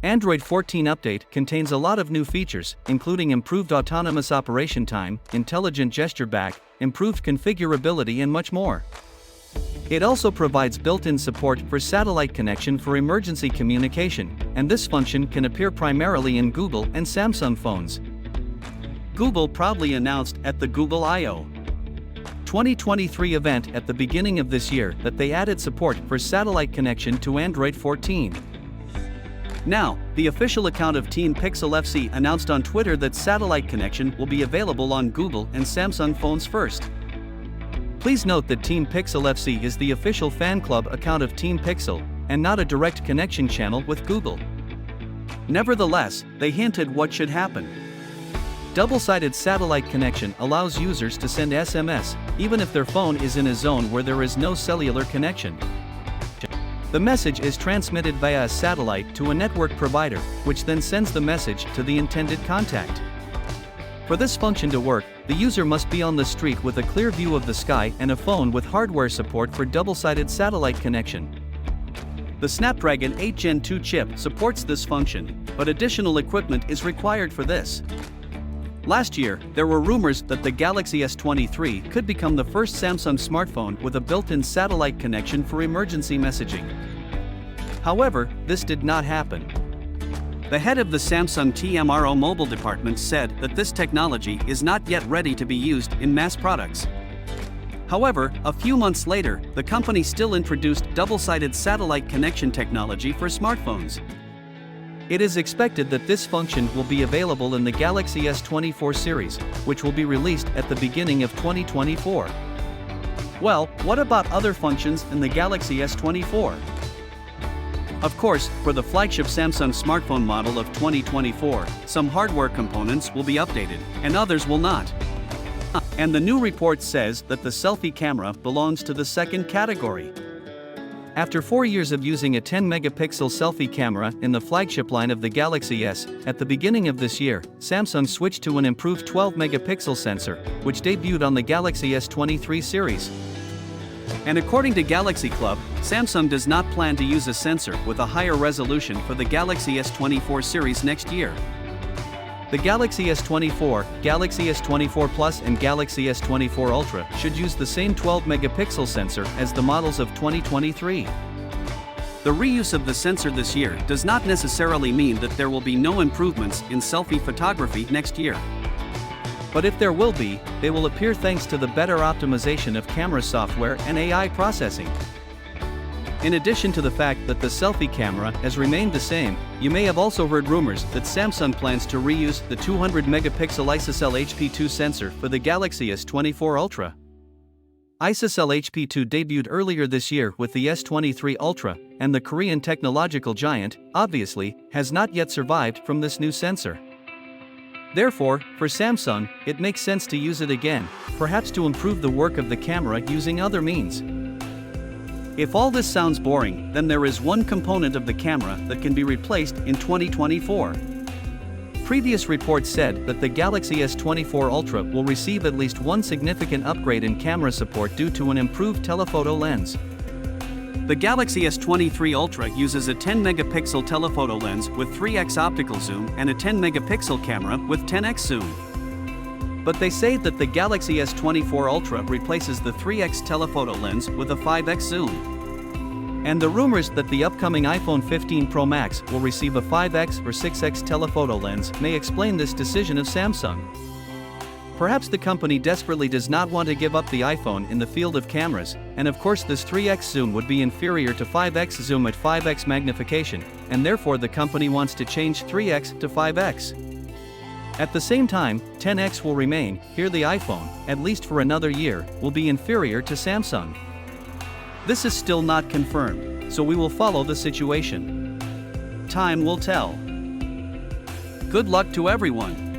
Android 14 update contains a lot of new features, including improved autonomous operation time, intelligent gesture back, improved configurability and much more. It also provides built-in support for satellite connection for emergency communication, and this function can appear primarily in Google and Samsung phones. Google proudly announced at the Google I/O 2023 event at the beginning of this year that they added support for satellite connection to Android 14. Now, the official account of Team Pixel FC announced on Twitter that satellite connection will be available on Google and Samsung phones first. Please note that Team Pixel FC is the official fan club account of Team Pixel, and not a direct connection channel with Google. Nevertheless, they hinted what should happen. Double-sided satellite connection allows users to send SMS, even if their phone is in a zone where there is no cellular connection. The message is transmitted via a satellite to a network provider, which then sends the message to the intended contact. For this function to work, the user must be on the street with a clear view of the sky and a phone with hardware support for double-sided satellite connection. The Snapdragon 8 Gen 2 chip supports this function, but additional equipment is required for this. Last year, there were rumors that the Galaxy S23 could become the first Samsung smartphone with a built-in satellite connection for emergency messaging. However, this did not happen. The head of the Samsung TMRO mobile department said that this technology is not yet ready to be used in mass products. However, a few months later, the company still introduced double-sided satellite connection technology for smartphones. It is expected that this function will be available in the Galaxy S24 series, which will be released at the beginning of 2024. Well, what about other functions in the Galaxy S24? Of course, for the flagship Samsung smartphone model of 2024, some hardware components will be updated, and others will not. And the new report says that the selfie camera belongs to the second category. After 4 years of using a 10-megapixel selfie camera in the flagship line of the Galaxy S, at the beginning of this year, Samsung switched to an improved 12-megapixel sensor, which debuted on the Galaxy S23 series. And according to Galaxy Club, Samsung does not plan to use a sensor with a higher resolution for the Galaxy S24 series next year. The Galaxy S24, Galaxy S24 Plus and Galaxy S24 Ultra should use the same 12-megapixel sensor as the models of 2023. The reuse of the sensor this year does not necessarily mean that there will be no improvements in selfie photography next year. But if there will be, they will appear thanks to the better optimization of camera software and AI processing. In addition to the fact that the selfie camera has remained the same, you may have also heard rumors that Samsung plans to reuse the 200-megapixel ISOCELL HP2 sensor for the Galaxy S24 Ultra. ISOCELL HP2 debuted earlier this year with the S23 Ultra, and the Korean technological giant, obviously, has not yet survived from this new sensor. Therefore, for Samsung, it makes sense to use it again, perhaps to improve the work of the camera using other means. If all this sounds boring, then there is one component of the camera that can be replaced in 2024. Previous reports said that the Galaxy S24 Ultra will receive at least one significant upgrade in camera support due to an improved telephoto lens. The Galaxy S23 Ultra uses a 10-megapixel telephoto lens with 3x optical zoom and a 10-megapixel camera with 10x zoom. But they say that the Galaxy S24 Ultra replaces the 3x telephoto lens with a 5x zoom. And the rumors that the upcoming iPhone 15 Pro Max will receive a 5x or 6x telephoto lens may explain this decision of Samsung. Perhaps the company desperately does not want to give up the iPhone in the field of cameras, and of course this 3x zoom would be inferior to 5x zoom at 5x magnification, and therefore the company wants to change 3x to 5x. At the same time, 10x will remain. Here the iPhone, at least for another year, will be inferior to Samsung. This is still not confirmed, so we will follow the situation. Time will tell. Good luck to everyone.